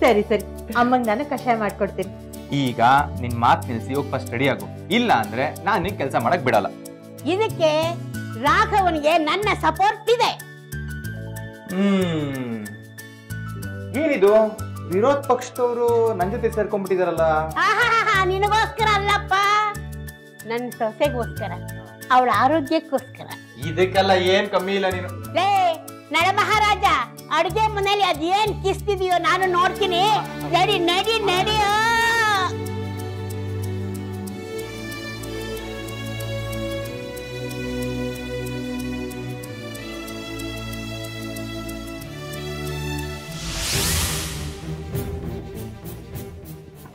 ಸರಿ ಸರಿ, ಅಮ್ಮಂಗೆ ನಾನು ಕಷಾಯ ಮಾಡ್ಕೊಡ್ತೀನಿ. ಈಗ ನಿನ್ ಮಾತು ನಿಲ್ಸಿ ಹೋಗಿ ಫಸ್ಟ್ ರೆಡಿ ಆಗು, ಇಲ್ಲ ಅಂದ್ರೆ ನಾನು ನಿನ್ ಕೆಲಸ ಮಾಡಕ್ ಬಿಡಲ್ಲ. ಇದಕ್ಕೆ ರಾಘವನಿಗೆ ನನ್ನ ಸಪೋರ್ಟ್ ಇದೆ. ಏನಿದು ವಿರೋಧ ಪಕ್ಷದವರು ನನ್ ಜೊತೆ ಸೇರ್ಕೊಂಡ್ಬಿಟ್ಟಿದಾರಲ್ಲ? ನಿನಗೋಸ್ಕರ ಅಲ್ಲಪ್ಪ, ನನ್ನ ಸೊಸೆಗೋಸ್ಕರ, ಅವಳ ಆರೋಗ್ಯಕ್ಕೋಸ್ಕರ. ಇದಕ್ಕೆಲ್ಲ ಏನ್ ಕಮ್ಮಿ ಇಲ್ಲ ನೀನು. ಲೇ ನಡ ಮಹಾರಾಜ, ಅಡುಗೆ ಮನೇಲಿ ಅದೇನ್ ಕಿಸ್ತಿದೀಯೋ ನಾನು ನೋಡ್ತೀನಿ. ನಡಿ ನಡಿ ನಡಿಯೋ.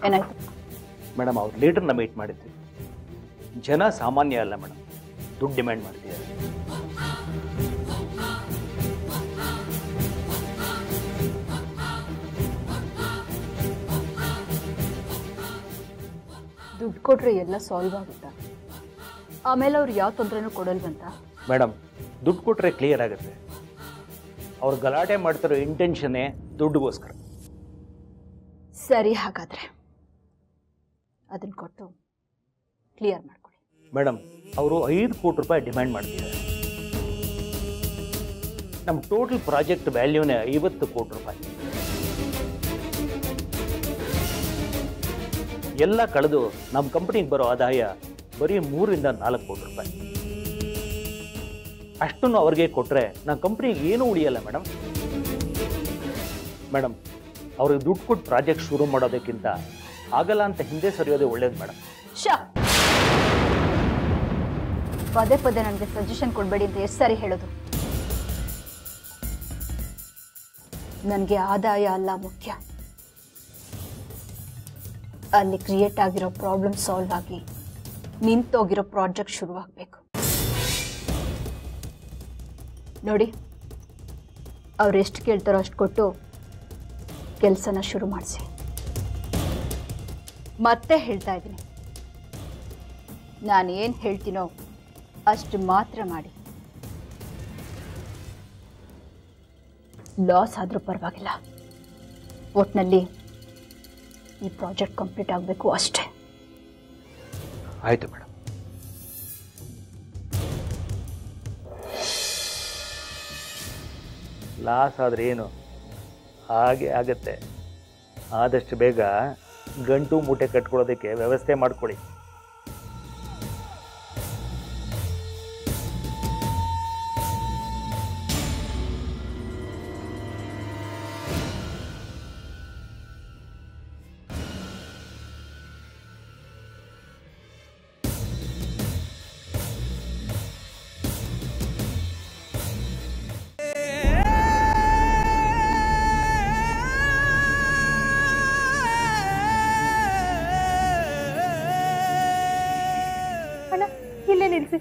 ಏನಾಯ್ತು ಮೇಡಮ್? ಅವ್ರು ಲೀಡರ್ನ ಮೀಟ್ ಮಾಡಿದ್ವಿ. ಜನ ಸಾಮಾನ್ಯ ಅಲ್ಲ ಮೇಡಮ್, ದುಡ್ಡು ಡಿಮ್ಯಾಂಡ್ ಮಾಡ್ತಿದ್ದಾರೆ. ದುಡ್ಡು ಕೊಟ್ರೆ ಎಲ್ಲ ಸಾಲ್ವ್ ಆಗುತ್ತಾ? ಆಮೇಲೆ ಅವ್ರು ಯಾವ ತೊಂದರೆನೂ ಕೊಡಲ್ವಂತ? ಮೇಡಮ್, ದುಡ್ಡು ಕೊಟ್ಟರೆ ಕ್ಲಿಯರ್ ಆಗುತ್ತೆ. ಅವ್ರು ಗಲಾಟೆ ಮಾಡ್ತಿರೋ ಇಂಟೆನ್ಷನ್ನೇ ದುಡ್ಡುಗೋಸ್ಕರ. ಸರಿ, ಹಾಗಾದ್ರೆ ಅದನ್ನು ಕೊಟ್ಟು ಕ್ಲಿಯರ್ ಮಾಡ್ಕೊಳ್ಳಿ. ಮೇಡಮ್, ಅವರು 5 ಕೋಟಿ ರೂಪಾಯಿ ಡಿಮ್ಯಾಂಡ್ ಮಾಡ್ತಿದ್ದಾರೆ. ನಮ್ಮ ಟೋಟಲ್ ಪ್ರಾಜೆಕ್ಟ್ ವ್ಯಾಲ್ಯೂನೇ 50 ಕೋಟಿ ರೂಪಾಯಿ. ಎಲ್ಲ ಕಳೆದು ನಮ್ಮ ಕಂಪ್ನಿಗೆ ಬರೋ ಆದಾಯ ಬರೀ 3 ರಿಂದ 4 ಕೋಟಿ ರೂಪಾಯಿ. ಅಷ್ಟನ್ನು ಅವ್ರಿಗೆ ಕೊಟ್ಟರೆ ನಮ್ಮ ಕಂಪ್ನಿಗೆ ಏನೂ ಉಳಿಯಲ್ಲ ಮೇಡಮ್. ಮೇಡಮ್, ಅವ್ರಿಗೆ ದುಡ್ಡು ಕೊಟ್ಟು ಪ್ರಾಜೆಕ್ಟ್ ಶುರು ಮಾಡೋದಕ್ಕಿಂತ ಆಗಲ್ಲ ಅಂತ ಹಿಂದೆ ಸರಿಯೋದೇ ಒಳ್ಳೇದು ಮೇಡಮ್. ಪದೇ ಪದೇ ನನಗೆ ಸಜೆಷನ್ ಕೊಡಬೇಡಿ ಅಂತ ಎಷ್ಟು ಸಾರಿ ಹೇಳೋದು? ನನಗೆ ಆದಾಯ ಅಲ್ಲ ಮುಖ್ಯ, ಅಲ್ಲಿ ಕ್ರಿಯೇಟ್ ಆಗಿರೋ ಪ್ರಾಬ್ಲಮ್ ಸಾಲ್ವ್ ಆಗಿ ನಿಂತೋಗಿರೋ ಪ್ರಾಜೆಕ್ಟ್ ಶುರುವಾಗಬೇಕು. ನೋಡಿ, ಅವ್ರು ಎಷ್ಟು ಕೇಳ್ತಾರೋ ಅಷ್ಟು ಕೊಟ್ಟು ಕೆಲಸನ ಶುರು ಮಾಡಿಸಿ. ಮತ್ತೆ ಹೇಳ್ತಾ ಇದ್ದೀನಿ, ನಾನು ಏನು ಹೇಳ್ತೀನೋ ಅಷ್ಟು ಮಾತ್ರ ಮಾಡಿ. ಲಾಸ್ ಆದರೂ ಪರವಾಗಿಲ್ಲ, ಒಟ್ಟಿನಲ್ಲಿ ಈ ಪ್ರಾಜೆಕ್ಟ್ ಕಂಪ್ಲೀಟ್ ಆಗಬೇಕು ಅಷ್ಟೇ. ಆಯಿತು ಮೇಡಮ್. ಲಾಸ್ ಆದರೆ ಏನು, ಹಾಗೆ ಆಗತ್ತೆ. ಆದಷ್ಟು ಬೇಗ ಗಂಟು ಮೂಟೆ ಕಟ್ಕೊಳ್ಳೋದಕ್ಕೆ ವ್ಯವಸ್ಥೆ ಮಾಡ್ಕೊಳ್ಳಿ. ಇಲ್ಲೇ ನಿಲ್ಸಿ.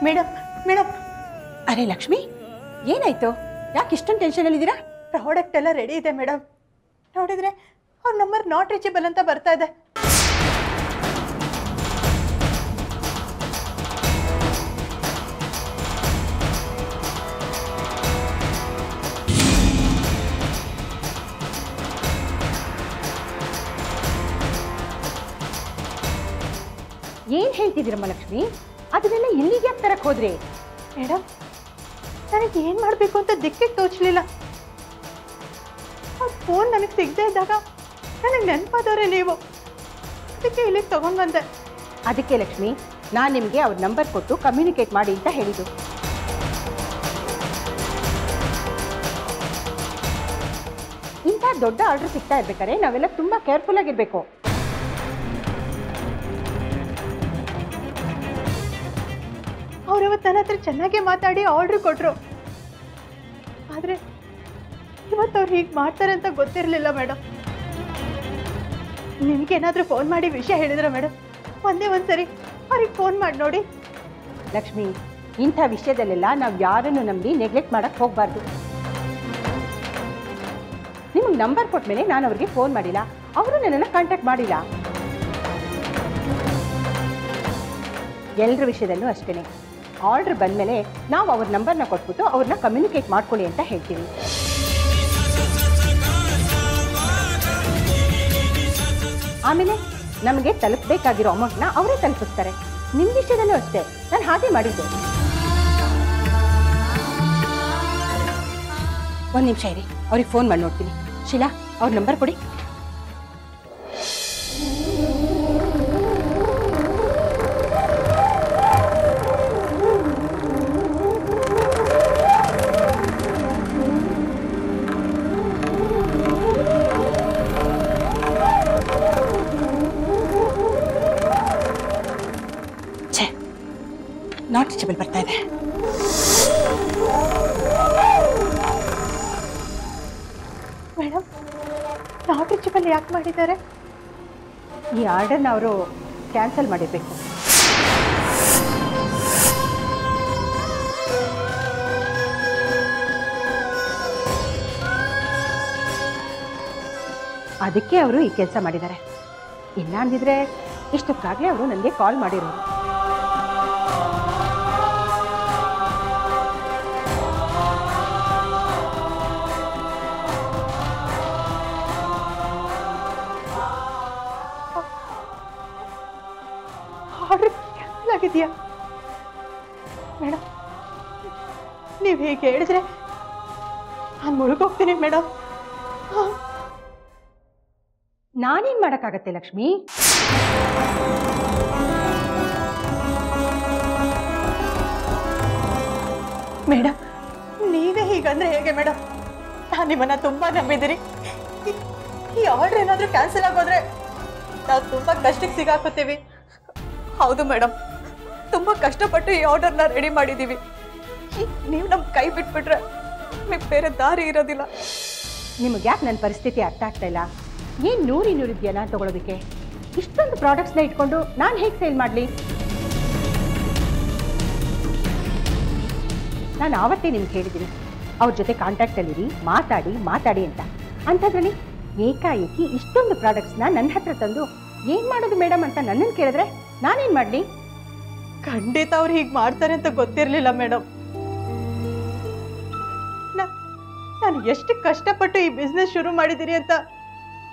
Madam madam. ಅರೆ ಲಕ್ಷ್ಮಿ, ಏನಾಯ್ತು? ಯಾಕೆ ಇಷ್ಟೊಂದು ಟೆನ್ಷನಲ್ಲಿದ್ದೀರಾ? ಪ್ರಾಡಕ್ಟ್ ಎಲ್ಲ ರೆಡಿ ಇದೆ ಮೇಡಮ್. ನೋಡಿದ್ರೆ ಅವ್ರ ನಂಬರ್ ನಾಟ್ ರೀಚಬಲ್ ಅಂತ ಬರ್ತಾ ಇದೆ. ಏನ್ ಹೇಳ್ತಿದ್ದೀರಮ್ಮ ಲಕ್ಷ್ಮಿ? ಅದನ್ನೆಲ್ಲ ಇಲ್ಲಿಗೆ ತರಕ್ ಹೋದ್ರಿ? ಮೇಡಮ್, ನನಗೆ ಏನು ಮಾಡಬೇಕು ಅಂತ ದಿಕ್ಕಿಗೆ ತೋಚಲಿಲ್ಲ. ಅವ್ರ ಫೋನ್ ನನಗೆ ಸಿಗದೆ ಇದ್ದಾಗ ನನಗೆ ನೆನಪಾದವ್ರೆ ನೀವು, ಅದಕ್ಕೆ ಇಲ್ಲಿಗೆ ತಗೊಂಡು ಬಂದೆ. ಅದಕ್ಕೆ ಲಕ್ಷ್ಮಿ, ನಾನು ನಿಮಗೆ ಅವ್ರ ನಂಬರ್ ಕೊಟ್ಟು ಕಮ್ಯುನಿಕೇಟ್ ಮಾಡಿ ಅಂತ ಹೇಳಿದ್ದು. ಇಂಥ ದೊಡ್ಡ ಆರ್ಡರ್ ಸಿಗ್ತಾ ಇರ್ಬೇಕಾದ್ರೆ ನಾವೆಲ್ಲ ತುಂಬಾ ಕೇರ್ಫುಲ್ ಆಗಿರ್ಬೇಕು. ಅವ್ರವತ್ತು ನನ್ನ ಹತ್ರ ಚೆನ್ನಾಗಿ ಮಾತಾಡಿ ಆರ್ಡ್ರ್ ಕೊಟ್ಟರು. ಆದರೆ ಇವತ್ತು ಅವ್ರು ಹೀಗೆ ಮಾಡ್ತಾರೆ ಅಂತ ಗೊತ್ತಿರಲಿಲ್ಲ ಮೇಡಮ್. ನಿಮ್ಗೇನಾದರೂ ಫೋನ್ ಮಾಡಿ ವಿಷಯ ಹೇಳಿದ್ರ ಮೇಡಮ್? ಒಂದೇ ಒಂದ್ಸರಿ ಅವ್ರಿಗೆ ಫೋನ್ ಮಾಡಿ ನೋಡಿ. ಲಕ್ಷ್ಮಿ, ಇಂಥ ವಿಷಯದಲ್ಲೆಲ್ಲ ನಾವು ಯಾರನ್ನು ನಂಬಿ ನೆಗ್ಲೆಕ್ಟ್ ಮಾಡಕ್ಕೆ ಹೋಗಬಾರ್ದು. ನಿಮಗೆ ನಂಬರ್ ಕೊಟ್ಟ ಮೇಲೆ ನಾನು ಅವ್ರಿಗೆ ಫೋನ್ ಮಾಡಿಲ್ಲ, ಅವರು ನನ್ನನ್ನು ಕಾಂಟ್ಯಾಕ್ಟ್ ಮಾಡಿಲ್ಲ. ಎಲ್ಲರ ವಿಷಯದಲ್ಲೂ ಅಷ್ಟೇ. ಆರ್ಡರ್ ಬಂದಮೇಲೆ ನಾವು ಅವ್ರ ನಂಬರ್ನ ಕೊಟ್ಬಿಟ್ಟು ಅವ್ರನ್ನ ಕಮ್ಯುನಿಕೇಟ್ ಮಾಡ್ಕೊಳ್ಳಿ ಅಂತ ಹೇಳ್ತೀವಿ. ಆಮೇಲೆ ನಮಗೆ ತಲುಪಬೇಕಾಗಿರೋ ಅಮೌಂಟ್ನ ಅವರೇ ತಲುಪಿಸ್ತಾರೆ. ನಿಮ್ಮ ವಿಷಯದಲ್ಲೂ ಅಷ್ಟೇ, ನಾನು ಹಾಗೆ ಮಾಡಿದ್ದೆ. ಒಂದು ನಿಮಿಷ ಇರಿ, ಅವ್ರಿಗೆ ಫೋನ್ ಮಾಡಿ ನೋಡ್ತೀನಿ. ಶೀಲಾ, ಅವ್ರ ನಂಬರ್ ಕೊಡಿ. ನಾಟ್ ರೀಚಬಲ್ ಬರ್ತಾ ಇದೆ. ಮೇಡಮ್, ನಾಟ್ ರೀಚಬಲ್ ಯಾಕೆ ಮಾಡಿದ್ದಾರೆ? ಈ ಆರ್ಡರ್ನ ಅವರು ಕ್ಯಾನ್ಸಲ್ ಮಾಡಿರಬೇಕು. ಅದಕ್ಕೆ ಅವರು ಈ ಕೆಲಸ ಮಾಡಿದ್ದಾರೆ. ಇಲ್ಲ ಅಂದಿದ್ರೆ ಇಷ್ಟಕ್ಕಾಗಲೇ ಅವರು ನನಗೆ ಕಾಲ್ ಮಾಡಿರೋರು. ಆರ್ಡರ್ ಕ್ಯಾನ್ಸಲ್ ಆಗಿದೆಯಾ? ಮೇಡಮ್, ನೀವು ಹೇಗೆ ಹೇಳಿದ್ರೆ ನಾನು ಮುಳುಗೋಗ್ತೀನಿ ಮೇಡಮ್. ನಾನೇನ್ ಮಾಡಕ್ಕಾಗತ್ತೆ ಲಕ್ಷ್ಮಿ? ಮೇಡಮ್, ನೀವೇ ಹೀಗಂದ್ರೆ ಹೇಗೆ ಮೇಡಮ್? ನಾನು ನಿಮ್ಮನ್ನ ತುಂಬಾ ನಂಬಿದ್ದೀರಿ. ಈ ಆರ್ಡರ್ ಏನಾದರೂ ಕ್ಯಾನ್ಸಲ್ ಆಗೋದ್ರೆ ನಾವು ತುಂಬಾ ಕಷ್ಟಕ್ಕೆ ಸಿಗಾಕೋತೀವಿ. ಹೌದು ಮೇಡಮ್, ತುಂಬ ಕಷ್ಟಪಟ್ಟು ಈ ಆರ್ಡರ್ನ ರೆಡಿ ಮಾಡಿದ್ದೀವಿ. ನೀವು ನಮ್ಮ ಕೈ ಬಿಟ್ಬಿಟ್ರೆ ನಿಮಗೆ ಬೇರೆ ದಾರಿ ಇರೋದಿಲ್ಲ. ನಿಮ್ಗೆ ಯಾಕೆ ನನ್ನ ಪರಿಸ್ಥಿತಿ ಅರ್ಥ ಆಗ್ತಾ ಇಲ್ಲ? ಏನು 100 ಇದೆಯಲ್ಲ ತಗೊಳ್ಳೋದಕ್ಕೆ? ಇಷ್ಟೊಂದು ಪ್ರಾಡಕ್ಟ್ಸ್ನ ಇಟ್ಕೊಂಡು ನಾನು ಹೇಗೆ ಸೇಲ್ ಮಾಡಲಿ? ನಾನು ಆವತ್ತೇ ನಿಮ್ಗೆ ಹೇಳಿದ್ದೀನಿ, ಅವ್ರ ಜೊತೆ ಕಾಂಟ್ಯಾಕ್ಟಲ್ಲಿರಿ, ಮಾತಾಡಿ ಅಂತ. ಅಂಥದ್ರಲ್ಲಿ ಏಕಾಏಕಿ ಇಷ್ಟೊಂದು ಪ್ರಾಡಕ್ಟ್ಸ್ನ ನನ್ನ ಹತ್ರ ತಂದು ಏನು ಮಾಡೋದು ಮೇಡಮ್ ಅಂತ ನನ್ನನ್ನು ಕೇಳಿದ್ರೆ ನಾನೇನು ಮಾಡಲಿ? ಖಂಡಿತ ಅವ್ರು ಹೀಗೆ ಮಾಡ್ತಾರೆ ಅಂತ ಗೊತ್ತಿರಲಿಲ್ಲ ಮೇಡಮ್. ನಾನು ಎಷ್ಟು ಕಷ್ಟಪಟ್ಟು ಈ ಬಿಸ್ನೆಸ್ ಶುರು ಮಾಡಿದ್ದೀರಿ ಅಂತ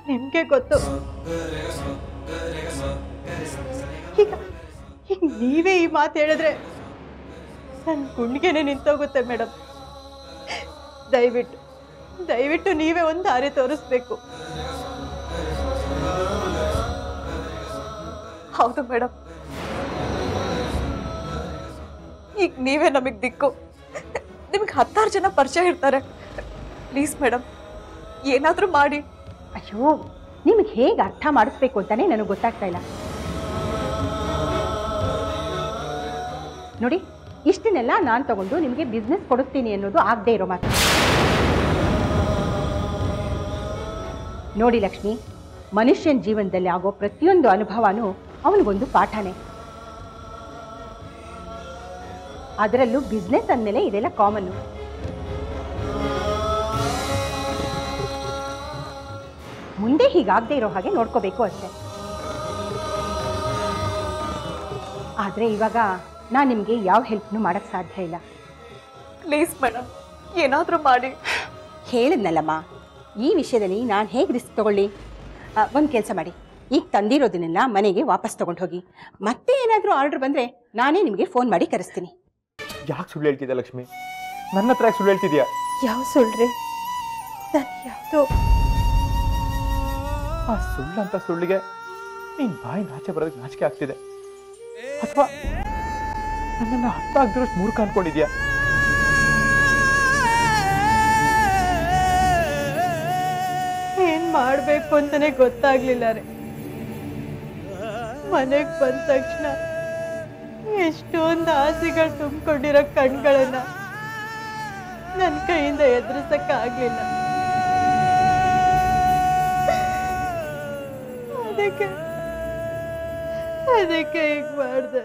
ನಿಮಗೆ ಗೊತ್ತು. ಈಗ ನೀವೇ ಈ ಮಾತು ಹೇಳಿದ್ರೆ ನನ್ನ ಗುಂಡಿಗೆನೆ ನಿಂತೋಗುತ್ತೆ ಮೇಡಮ್. ದಯವಿಟ್ಟು ನೀವೇ ಒಂದು ದಾರಿ ತೋರಿಸ್ಬೇಕು. ಹೌದು ಮೇಡಮ್, ಈಗ ನೀವೇ ನಮಗೆ ದಿಕ್ಕು. ನಿಮಗೆ 10 ಜನ ಪರಿಚಯ ಇರ್ತಾರೆ. ಪ್ಲೀಸ್ ಮೇಡಮ್, ಏನಾದರೂ ಮಾಡಿ. ಅಯ್ಯೋ, ನಿಮಗೆ ಹೇಗೆ ಅರ್ಥ ಮಾಡಿಸ್ಬೇಕು ಅಂತಾನೆ ನನಗೆ ಗೊತ್ತಾಗ್ತಾ ಇಲ್ಲ. ನೋಡಿ, ಇಷ್ಟನ್ನೆಲ್ಲ ನಾನು ತಗೊಂಡು ನಿಮಗೆ ಬಿಸ್ನೆಸ್ ಕೊಡಿಸ್ತೀನಿ ಅನ್ನೋದು ಆಗದೆ ಇರೋ ಮಾತು. ನೋಡಿ ಲಕ್ಷ್ಮಿ, ಮನುಷ್ಯನ ಜೀವನದಲ್ಲಿ ಆಗೋ ಪ್ರತಿಯೊಂದು ಅನುಭವನೂ ಅವನಿಗೊಂದು ಪಾಠನೇ. ಅದರಲ್ಲೂ ಬಿಸ್ನೆಸ್ ಅಂದಮೇಲೆ ಇದೆಲ್ಲ ಕಾಮನ್ನು. ಮುಂದೆ ಹೀಗಾಗದೆ ಇರೋ ಹಾಗೆ ನೋಡ್ಕೋಬೇಕು ಅಷ್ಟೆ. ಆದರೆ ಇವಾಗ ನಾನು ನಿಮಗೆ ಯಾವ ಹೆಲ್ಪ್ನು ಮಾಡೋಕ್ಕೆ ಸಾಧ್ಯ ಇಲ್ಲ. ಪ್ಲೀಸ್ ಮೇಡಮ್, ಏನಾದರೂ ಮಾಡಿ. ಹೇಳಿದ್ನಲ್ಲಮ್ಮ, ಈ ವಿಷಯದಲ್ಲಿ ನಾನು ಹೇಗೆ ರಿಸ್ಕ್ ತಗೊಳ್ಳಿ? ಒಂದು ಕೆಲಸ ಮಾಡಿ, ಈಗ ತಂದಿರೋದನ್ನೆಲ್ಲ ಮನೆಗೆ ವಾಪಸ್ ತೊಗೊಂಡು ಹೋಗಿ. ಮತ್ತೆ ಏನಾದರೂ ಆರ್ಡರ್ ಬಂದರೆ ನಾನೇ ನಿಮಗೆ ಫೋನ್ ಮಾಡಿ ಕರೆಸ್ತೀನಿ. ಯಾಕೆ ಸುಳ್ಳು ಹೇಳ್ತಿದ್ಯಾ ಲಕ್ಷ್ಮಿ? ನನ್ನ ಹತ್ರ ಸುಳ್ಳು ಹೇಳ್ತಿದ್ಯಾ? ಯಾವ ಸುಳ್ಳ್ರಿ? ನಾನು ಯಾವುದು ಆ ಸುಳ್ಳಂತ ಸುಳ್ಳಿಗೆ ನೀನ್ ಬಾಯಿ ಆಚೆ ಬರೋದಕ್ಕೆ ನಾಚಿಕೆ ಆಗ್ತಿದೆ, ಅಥವಾ ನನ್ನನ್ನು ಅರ್ಥ ಆಗದಿರೋಷ್ಟು ಮೂರ್ಖ ಅನ್ಕೊಂಡಿದ್ಯಾ? ಏನ್ ಮಾಡ್ಬೇಕು ಅಂತಾನೆ ಗೊತ್ತಾಗ್ಲಿಲ್ಲ ರೀ. ಮನೆಗೆ ಬಂದ ತಕ್ಷಣ ಎಷ್ಟೊಂದು ಆಸೆಗಳು ತುಂಬಿಕೊಂಡಿರೋ ಕಣ್ಗಳನ್ನ ನನ್ನ ಕೈಯಿಂದ ಎದುರಿಸಕ್ಕಾಗ್ಲಿಲ್ಲ. ಅದಕ್ಕೆ ಹೀಗೆ ಮಾಡಿದೆ.